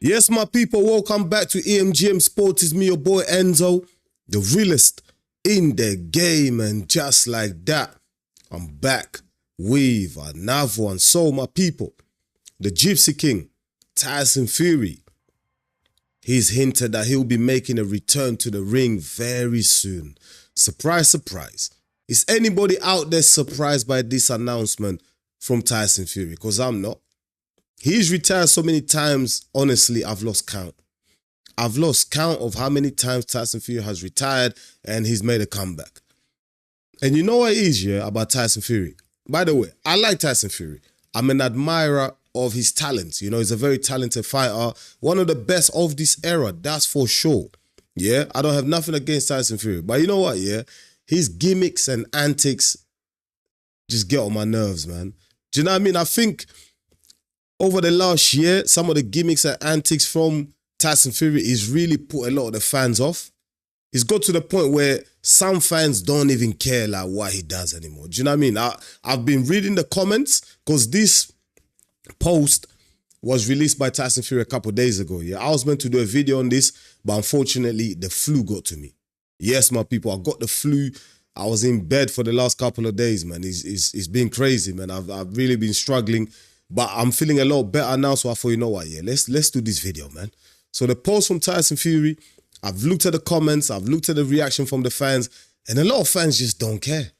Yes, my people, welcome back to EMGM Sports. It's me, your boy Enzo, the realest in the game. And just like that, I'm back with another one. So, my people, the Gypsy King, Tyson Fury, he's hinted that he'll be making a return to the ring very soon. Surprise, surprise. Is anybody out there surprised by this announcement from Tyson Fury? Because I'm not. He's retired so many times, honestly, I've lost count. I've lost count of how many times Tyson Fury has retired and he's made a comeback. And you know what it is, yeah, about Tyson Fury? By the way, I like Tyson Fury. I'm an admirer of his talents. You know, he's a very talented fighter. One of the best of this era, that's for sure. Yeah, I don't have nothing against Tyson Fury. But you know what, yeah? His gimmicks and antics just get on my nerves, man. Do you know what I mean? I think over the last year, some of the gimmicks and antics from Tyson Fury is really put a lot of the fans off. It's got to the point where some fans don't even care like what he does anymore. Do you know what I mean? I've been reading the comments because this post was released by Tyson Fury a couple of days ago. Yeah, I was meant to do a video on this, but unfortunately, the flu got to me. Yes, my people, I got the flu. I was in bed for the last couple of days, man. It's been crazy, man. I've really been struggling. But I'm feeling a lot better now, so I thought, you know what, yeah, let's do this video, man. So the post from Tyson Fury, I've looked at the comments, I've looked at the reaction from the fans, and a lot of fans just don't care.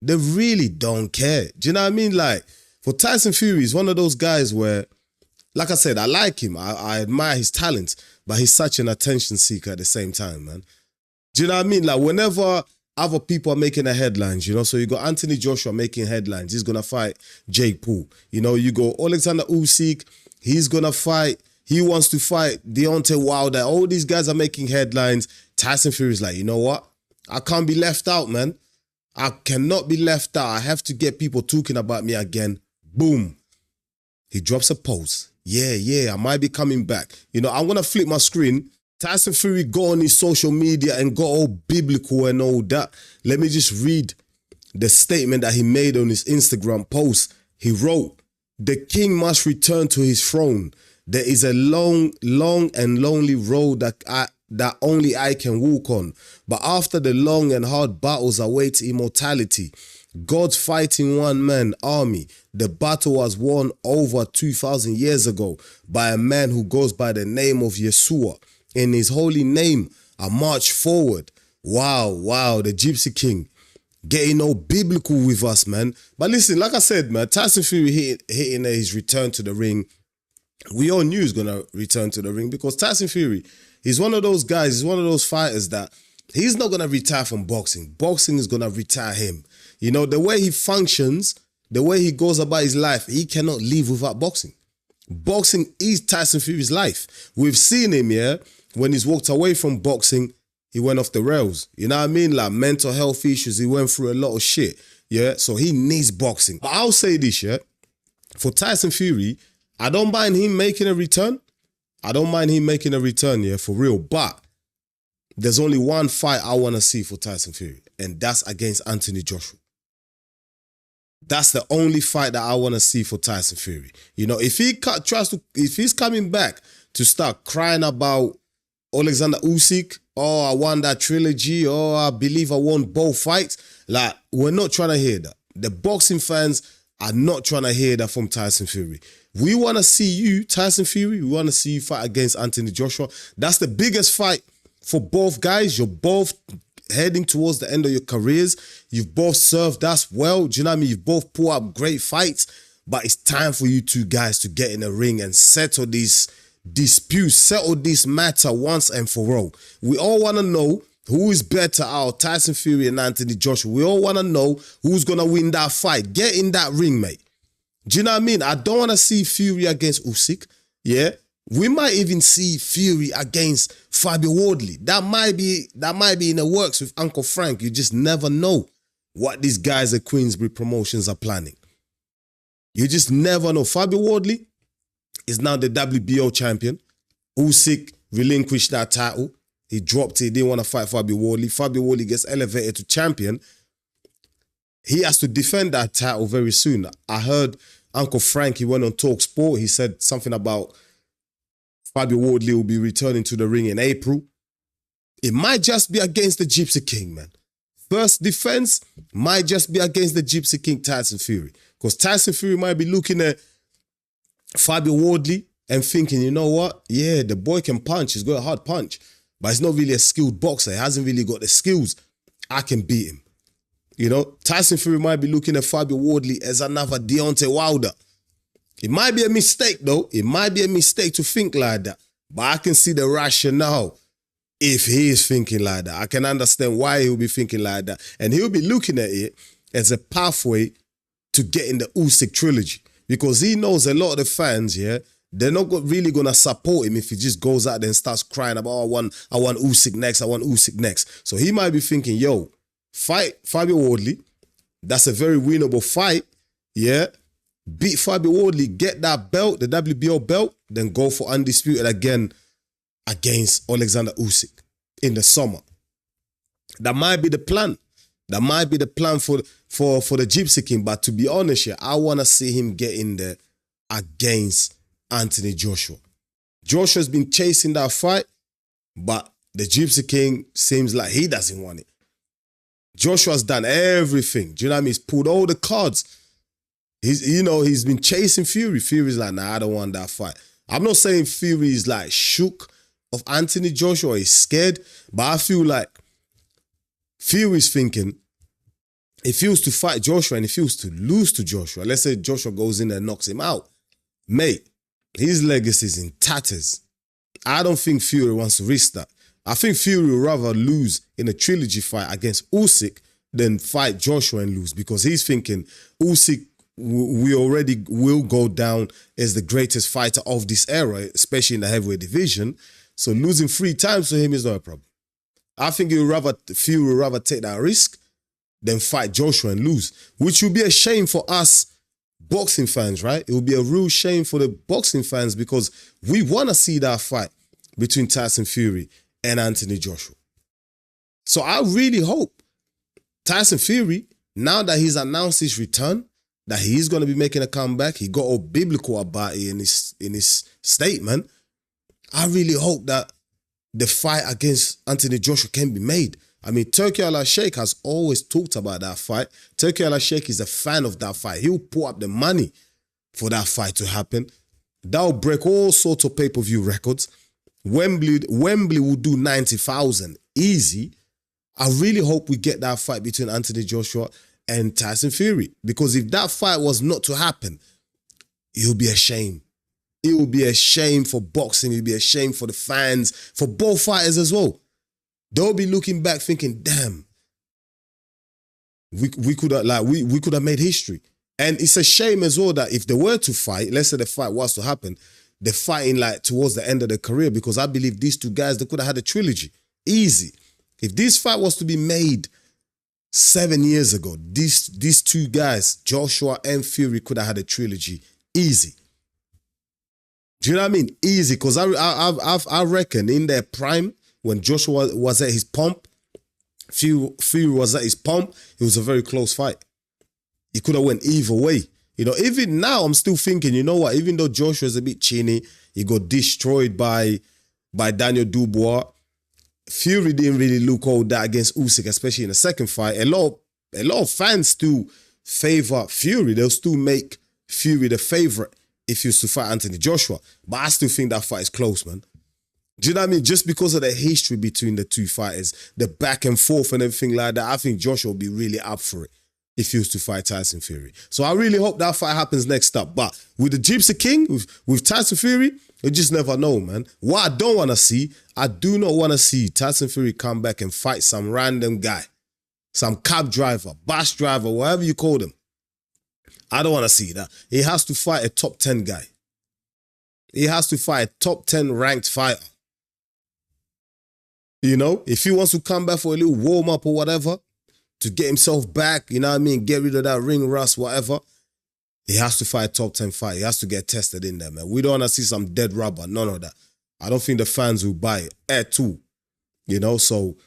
They really don't care. Do you know what I mean? Like, for Tyson Fury, he's one of those guys where, like I said, I like him. I admire his talent, but he's such an attention seeker at the same time, man. Do you know what I mean? Like, whenever other people are making the headlines, you know, so you got Anthony Joshua making headlines. He's going to fight Jake Paul. You know, you go Alexander Usyk. He's going to fight. He wants to fight Deontay Wilder. All these guys are making headlines. Tyson Fury's like, you know what? I can't be left out, man. I cannot be left out. I have to get people talking about me again. Boom. He drops a post. Yeah, I might be coming back. You know, I'm going to flip my screen. Tyson Fury got on his social media and got all biblical and all that. Let me just read the statement that he made on his Instagram post. He wrote, "The king must return to his throne. There is a long and lonely road that only I can walk on. But after the long and hard battles await immortality. God's fighting one-man army. The battle was won over 2,000 years ago by a man who goes by the name of Yeshua. In his holy name, I march forward." Wow, the Gypsy King. Getting all biblical with us, man. But listen, like I said, man, Tyson Fury hitting his return to the ring. We all knew he was going to return to the ring because Tyson Fury, he's one of those guys, he's one of those fighters that he's not going to retire from boxing. Boxing is going to retire him. You know, the way he functions, the way he goes about his life, he cannot live without boxing. Boxing is Tyson Fury's life. We've seen him, yeah, when he's walked away from boxing, he went off the rails. You know what I mean? Like mental health issues, he went through a lot of shit, yeah? So he needs boxing. But I'll say this, yeah? For Tyson Fury, I don't mind him making a return. Yeah, for real. But there's only one fight I want to see for Tyson Fury, and that's against Anthony Joshua. That's the only fight that I want to see for Tyson Fury. You know, if he's coming back to start crying about Alexander Usyk, oh, I won that trilogy, oh, I believe I won both fights, like, we're not trying to hear that. The boxing fans are not trying to hear that from Tyson Fury. We want to see you, Tyson Fury, we want to see you fight against Anthony Joshua. That's the biggest fight for both guys. You're both heading towards the end of your careers. You've both served us well. Do you know what I mean? You've both put up great fights, but it's time for you two guys to get in the ring and settle these disputes, settle this matter once and for all. We all want to know who is better out, Tyson Fury and Anthony Joshua. We all want to know who's going to win that fight. Get in that ring, mate. Do you know what I mean? I don't want to see Fury against Usyk. Yeah. We might even see Fury against Fabio Wardley. That might be in the works with Uncle Frank. You just never know what these guys at Queensbury Promotions are planning. You just never know. Fabio Wardley is now the WBO champion. Usyk relinquished that title. He dropped it. He didn't want to fight Fabio Wardley. Fabio Wardley gets elevated to champion. He has to defend that title very soon. I heard Uncle Frank, he went on Talk Sport. He said something about Fabio Wardley will be returning to the ring in April. It might just be against the Gypsy King, man. First defense might just be against the Gypsy King, Tyson Fury. Because Tyson Fury might be looking at Fabio Wardley and thinking, you know what? Yeah, the boy can punch. He's got a hard punch. But he's not really a skilled boxer. He hasn't really got the skills. I can beat him. You know, Tyson Fury might be looking at Fabio Wardley as another Deontay Wilder. It might be a mistake, though. It might be a mistake to think like that. But I can see the rationale if he is thinking like that. I can understand why he'll be thinking like that. And he'll be looking at it as a pathway to getting the Usyk trilogy. Because he knows a lot of the fans, yeah, they're not really going to support him if he just goes out there and starts crying about, oh, I want Usyk next, I want Usyk next. So he might be thinking, yo, fight Fabio Wardley. That's a very winnable fight, yeah. Beat Fabio Wardley, get that belt, the WBO belt, then go for undisputed again against Alexander Usyk in the summer. That might be the plan. That might be the plan for the Gypsy King. But to be honest, yeah, I want to see him get in there against Anthony Joshua. Joshua's been chasing that fight, but the Gypsy King seems like he doesn't want it. Joshua's done everything. Do you know what I mean? He's pulled all the cards. He's been chasing Fury. Fury's like, nah, I don't want that fight. I'm not saying Fury is like shook of Anthony Joshua. He's scared, but I feel like Fury's thinking, if he was to fight Joshua and if he was to lose to Joshua, let's say Joshua goes in there and knocks him out, mate, his legacy is in tatters. I don't think Fury wants to risk that. I think Fury would rather lose in a trilogy fight against Usyk than fight Joshua and lose, because he's thinking Usyk, we already will go down as the greatest fighter of this era, especially in the heavyweight division. So losing 3 times to him is not a problem. I think Fury would rather take that risk than fight Joshua and lose, which would be a shame for us boxing fans, right? It would be a real shame for the boxing fans because we want to see that fight between Tyson Fury and Anthony Joshua. So I really hope Tyson Fury, now that he's announced his return, that he's going to be making a comeback, he got all biblical about it in his statement. I really hope that the fight against Anthony Joshua can be made. I mean, Turki Al-Sheikh has always talked about that fight. Turki Al-Sheikh is a fan of that fight. He'll put up the money for that fight to happen. That'll break all sorts of pay-per-view records. Wembley will do 90,000 easy. I really hope we get that fight between Anthony Joshua and Tyson Fury, because if that fight was not to happen, it would be a shame. It would be a shame for boxing. It would be a shame for the fans, for both fighters as well. They'll be looking back thinking, damn, we could have made history. And it's a shame as well that if they were to fight, let's say the fight was to happen, they're fighting like towards the end of their career, because I believe these two guys, they could have had a trilogy. Easy. If this fight was to be made 7 years ago, these two guys, Joshua and Fury, could have had a trilogy. Easy. Do you know what I mean? Easy. Because I reckon in their prime, when Joshua was at his pomp, Fury was at his pomp, it was a very close fight. It could have went either way. You know, even now I'm still thinking, you know what, even though Joshua's a bit chinny, he got destroyed by Daniel Dubois, Fury didn't really look all that against Usyk, especially in the second fight. A lot of fans still favor Fury. They'll still make Fury the favorite if he was to fight Anthony Joshua. But I still think that fight is close, man. Do you know what I mean? Just because of the history between the two fighters, the back and forth and everything like that, I think Joshua will be really up for it if he was to fight Tyson Fury. So I really hope that fight happens next up. But with the Gypsy King, with Tyson Fury, you just never know, man. What I don't want to see, I do not want to see Tyson Fury come back and fight some random guy, some cab driver, bus driver, whatever you call them. I don't want to see that. He has to fight a top 10 guy. He has to fight a top 10 ranked fighter. You know, if he wants to come back for a little warm-up or whatever, to get himself back, you know what I mean, get rid of that ring rust, whatever, he has to fight a top 10 fight. He has to get tested in there, man. We don't want to see some dead rubber, none of that. I don't think the fans will buy it at all. You know, so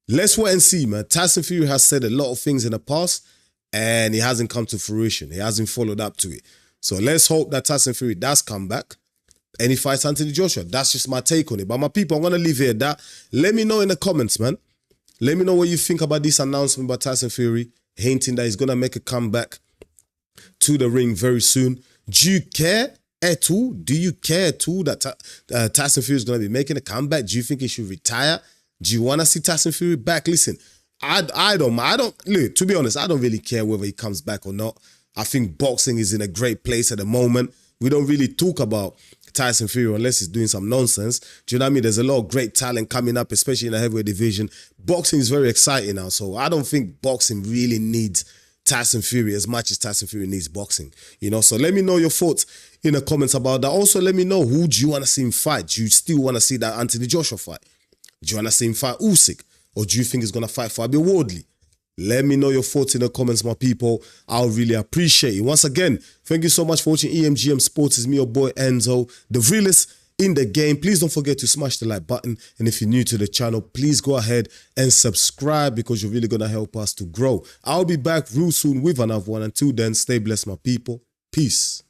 let's wait and see, man. Tyson Fury has said a lot of things in the past and it hasn't come to fruition. He hasn't followed up to it. So let's hope that Tyson Fury does come back Any fights Anthony Joshua? That's just my take on it. But my people, I'm going to leave here that. Let me know in the comments, man. Let me know what you think about this announcement by Tyson Fury, hinting that he's going to make a comeback to the ring very soon. Do you care at all? Do you care at all that Tyson Fury is going to be making a comeback? Do you think he should retire? Do you want to see Tyson Fury back? Listen, I don't, look, to be honest, I don't really care whether he comes back or not. I think boxing is in a great place at the moment. We don't really talk about Tyson Fury unless he's doing some nonsense. Do you know what I mean? There's a lot of great talent coming up, especially in the heavyweight division. Boxing is very exciting now, so I don't think boxing really needs Tyson Fury as much as Tyson Fury needs boxing. You know, so let me know your thoughts in the comments about that. Also, let me know who do you want to see him fight. Do you still want to see that Anthony Joshua fight? Do you want to see him fight Usyk? Or do you think he's going to fight Fabio Wardley? Let me know your thoughts in the comments, my people. I'll really appreciate it. Once again, thank you so much for watching EMGM Sports. It's me, your boy Enzo, the realest in the game. Please don't forget to smash the like button. And if you're new to the channel, please go ahead and subscribe because you're really going to help us to grow. I'll be back real soon with another one. Until then, stay blessed, my people. Peace.